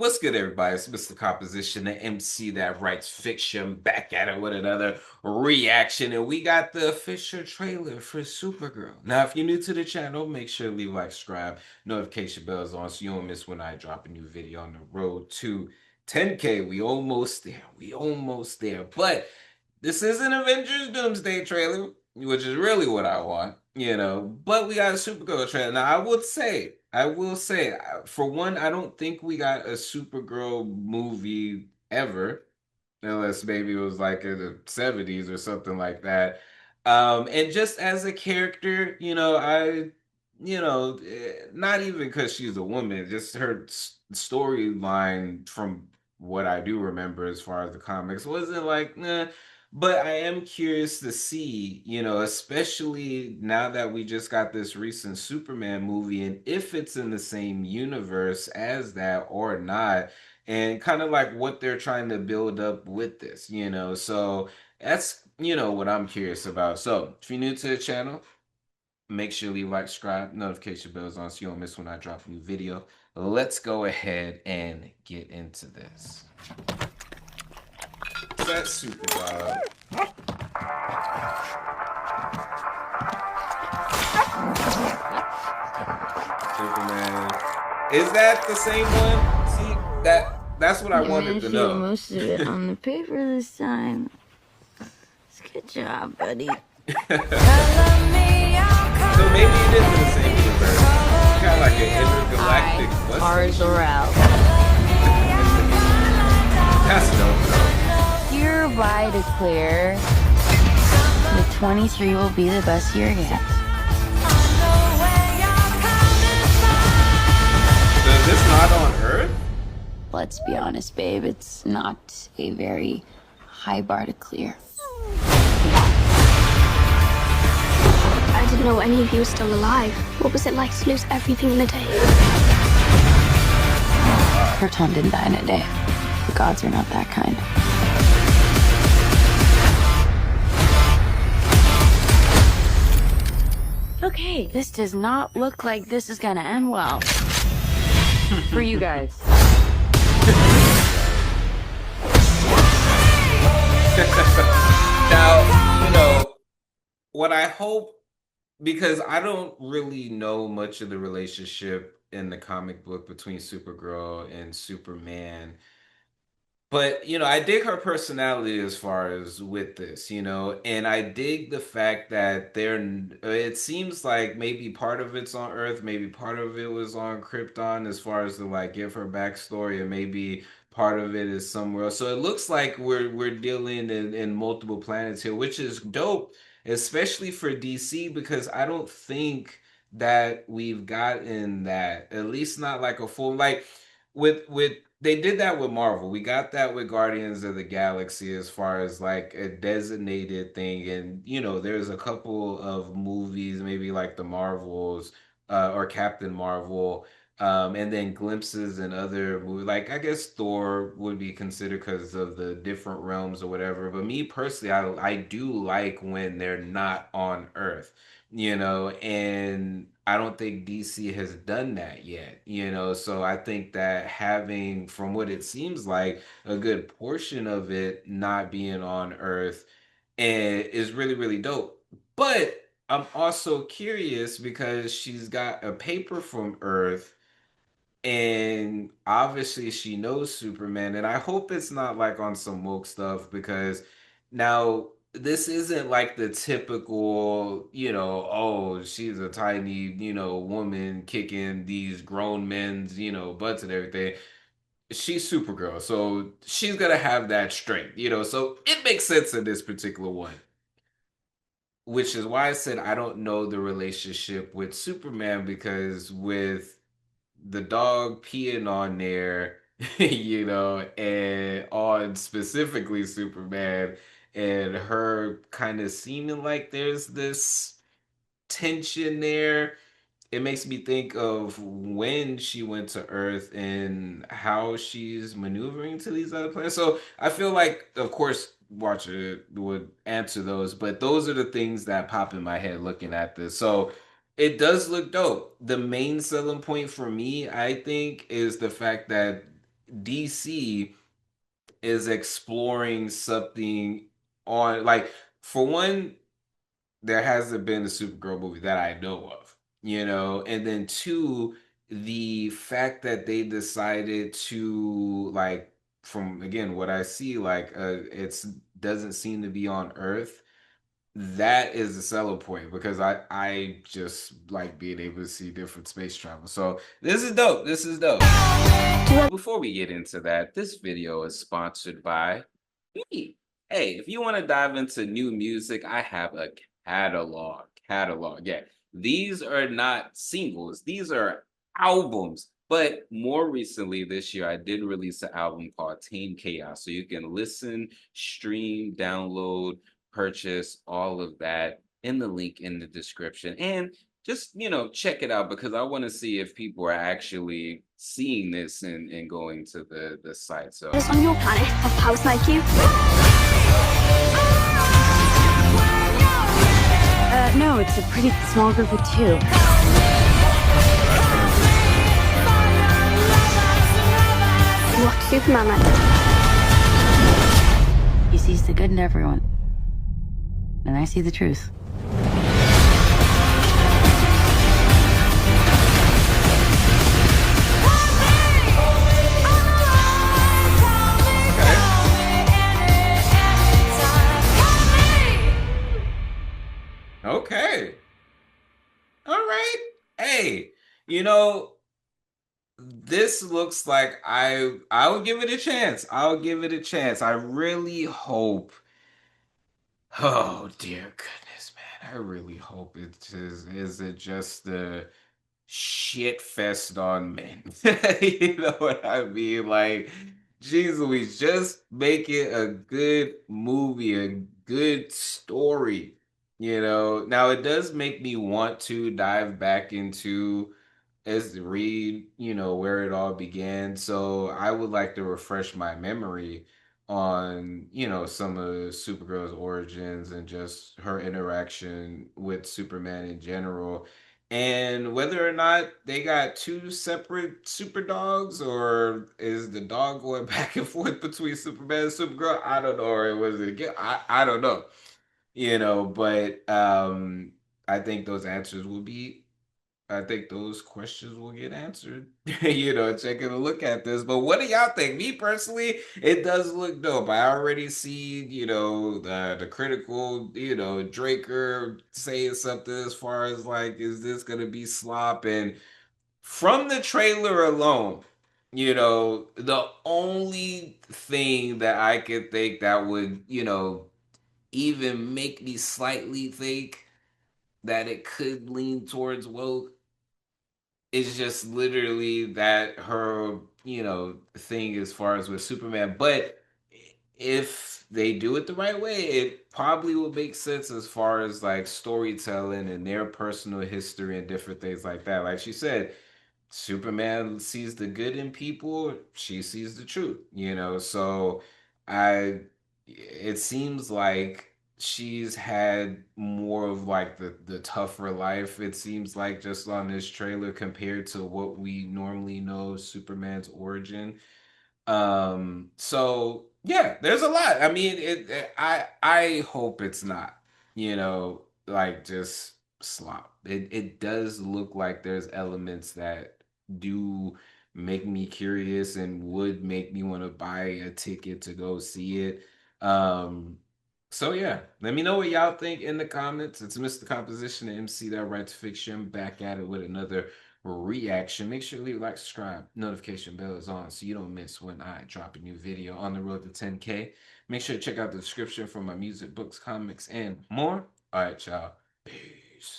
What's good, everybody? It's Mr. Composition, the MC that writes fiction, back at it with another reaction. And we got the official trailer for Supergirl. Now, if you're new to the channel, make sure to leave a like, subscribe, notification bells on so you don't miss when I drop a new video on the road to 10K. We almost there. We almost there. But this is an Avengers Doomsday trailer, which is really what I want, But we got a Supergirl trailer. Now, I will say, for one, I don't think we got a Supergirl movie ever, unless maybe it was like in the 70s or something like that. And just as a character, not even because she's a woman, just her storyline from what I do remember as far as the comics wasn't like, nah. But I am curious to see, especially now that we just got this recent Superman movie, and if it's in the same universe as that or not, and kind of like what they're trying to build up with this, So that's, what I'm curious about. So if you're new to the channel, make sure you leave like, subscribe, notification bells on so you don't miss when I drop a new video. Let's go ahead and get into this. That's super wild. Superman. Is that the same one? See, that's what I wanted to know. Most of it on the paper this time. Good job, buddy. So maybe it is in the same universe. Kind of like an intergalactic bus Zorel. That's dope, though. Hereby declare the 23 will be the best year yet. So is this not on Earth? Let's be honest, babe. It's not a very high bar to clear. I didn't know any of you were still alive. What was it like to lose everything in a day? Krypton didn't die in a day. The gods are not that kind. Okay, this does not look like this is gonna end well. For you guys. Now, what I hope, because I don't really know much of the relationship in the comic book between Supergirl and Superman. But, I dig her personality as far as with this, and I dig the fact that it seems like maybe part of it's on Earth, maybe part of it was on Krypton as far as to like give her backstory, and maybe part of it is somewhere else. So it looks like we're dealing in multiple planets here, which is dope, especially for DC, because I don't think that we've gotten that, at least not like a full, like with they did that with Marvel. We got that with Guardians of the Galaxy as far as like a designated thing. And, there's a couple of movies, maybe like the Marvels or Captain Marvel, and then glimpses in other movies. Like, I guess Thor would be considered because of the different realms or whatever. But me personally, I do like when they're not on Earth, and I don't think DC has done that yet, So I think that having, from what it seems like, a good portion of it not being on Earth is really, really dope. But I'm also curious because she's got a paper from Earth, and obviously she knows Superman, and I hope it's not like on some woke stuff, because now this isn't like the typical, oh, she's a tiny, woman kicking these grown men's, butts and everything. She's Supergirl, so she's gonna have that strength, so it makes sense in this particular one. Which is why I said I don't know the relationship with Superman, because with the dog peeing on there, and on specifically Superman, and her kind of seeming like there's this tension there. It makes me think of when she went to Earth and how she's maneuvering to these other planets. So I feel like, of course, Watcher would answer those, but those are the things that pop in my head looking at this. So it does look dope. The main selling point for me, I think, is the fact that DC is exploring something on, like, for one, there hasn't been a Supergirl movie that I know of, and then two, the fact that they decided to, like, from again what I see, like, it's doesn't seem to be on Earth. That is the selling point because I just like being able to see different space travel. So this is dope. This is dope. Before we get into that, this video is sponsored by me. Hey, if you want to dive into new music, I have a catalog. Catalog. Yeah. These are not singles, these are albums. But more recently this year, I did release an album called Tame Chaos. So you can listen, stream, download, purchase all of that in the link in the description. And just check it out because I want to see if people are actually seeing this and going to the site. So Others on your planet have powers like you? No, it's a pretty small group of two. What's Superman like? He sees the good in everyone. And I see the truth. okay. All right. Hey, you know, this looks like I'll give it a chance. I'll give it a chance. I really hope. Oh dear goodness, man. I really hope it isn't just the shit fest on men. You know what I mean? Like, jeez Louise, just make it a good movie, a good story. Now it does make me want to dive back into as read, where it all began. So I would like to refresh my memory on, some of Supergirl's origins and just her interaction with Superman in general. And whether or not they got two separate super dogs, or is the dog going back and forth between Superman and Supergirl? I don't know. Or was it again? I don't know. But I think those answers will be I think those questions will get answered, taking a look at this. But what do y'all think? Me personally, it does look dope. I already see, the critical, Draker saying something as far as like, is this gonna be slop? And from the trailer alone, the only thing that I could think that would, even make me slightly think that it could lean towards woke, it's just literally that her, thing as far as with Superman. But if they do it the right way, it probably will make sense as far as like storytelling and their personal history and different things like that. Like she said, Superman sees the good in people, she sees the truth, So I it seems like she's had more of like the tougher life, it seems like, just on this trailer compared to what we normally know Superman's origin. So yeah, there's a lot. I mean, I hope it's not, like just slop. It does look like there's elements that do make me curious and would make me want to buy a ticket to go see it. Um, so yeah, let me know what y'all think in the comments. It's Mr. Composition and MC that writes fiction, back at it with another reaction. Make sure to leave a like, subscribe, notification bell is on so you don't miss when I drop a new video on the road to 10K. Make sure to check out the description for my music, books, comics, and more. All right, y'all. Peace.